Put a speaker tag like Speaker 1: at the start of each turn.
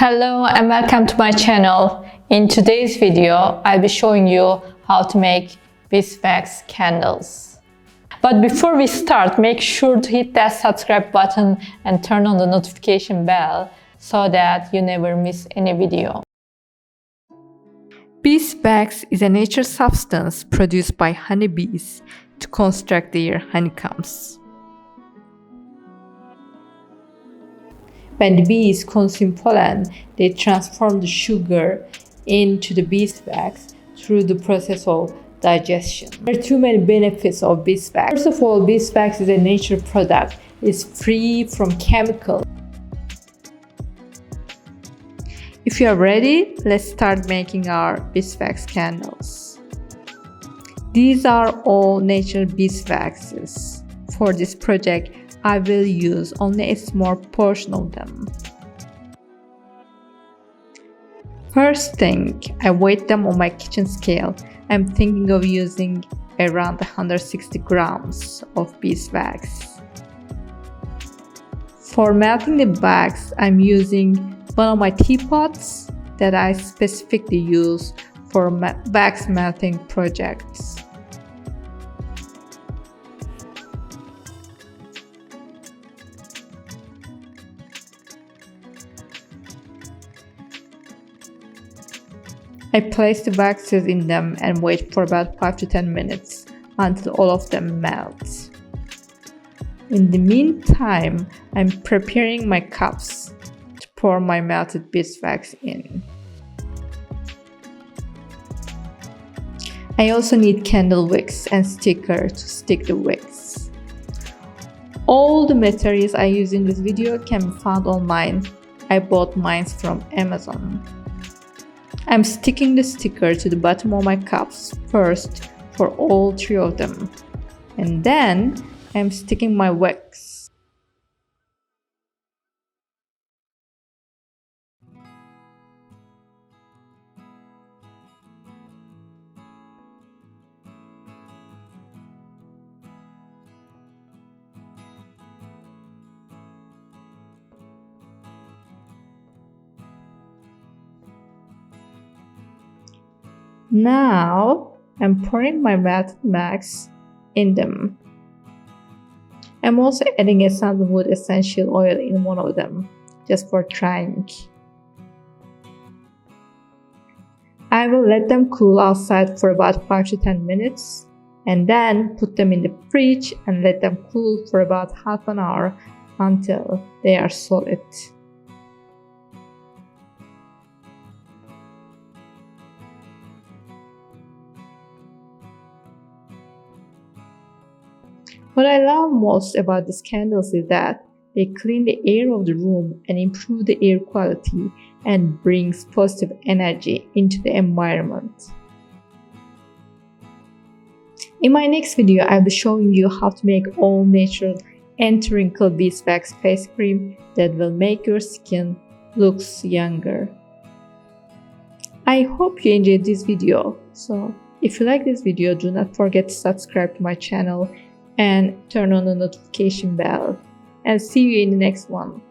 Speaker 1: Hello and welcome to my channel. In today's video, I'll be showing you how to make beeswax candles. But before we start, make sure to hit that subscribe button and turn on the notification bell so that you never miss any video. Beeswax is a natural substance produced by honeybees to construct their honeycombs. When the bees consume pollen, they transform the sugar into the beeswax through the process of digestion. There are too many benefits of beeswax. First of all, beeswax is a natural product. It's free from chemicals. If you are ready, let's start making our beeswax candles. These are all natural beeswaxes. For this project, I will use only a small portion of them. First thing, I weighed them on my kitchen scale. I'm thinking of using around 160 grams of beeswax. For melting the wax, I'm using one of my teapots that I specifically use for wax melting projects. I place the waxes in them and wait for about 5 to 10 minutes until all of them melt. In the meantime, I'm preparing my cups to pour my melted beeswax in. I also need candle wicks and sticker to stick the wicks. All the materials I use in this video can be found online. I bought mine from Amazon. I'm sticking the sticker to the bottom of my cups first for all 3 of them, and then I'm sticking my wax. Now I'm pouring my melted wax in them. I'm also adding a sandalwood essential oil in one of them, just for trying. I will let them cool outside for about 5 to 10 minutes and then put them in the fridge and let them cool for about half an hour until they are solid. What I love most about these candles is that they clean the air of the room and improve the air quality and brings positive energy into the environment. In my next video, I'll be showing you how to make all natural anti-wrinkle beeswax face cream that will make your skin look younger. I hope you enjoyed this video. So if you like this video, do not forget to subscribe to my channel and turn on the notification bell, and see you in the next one.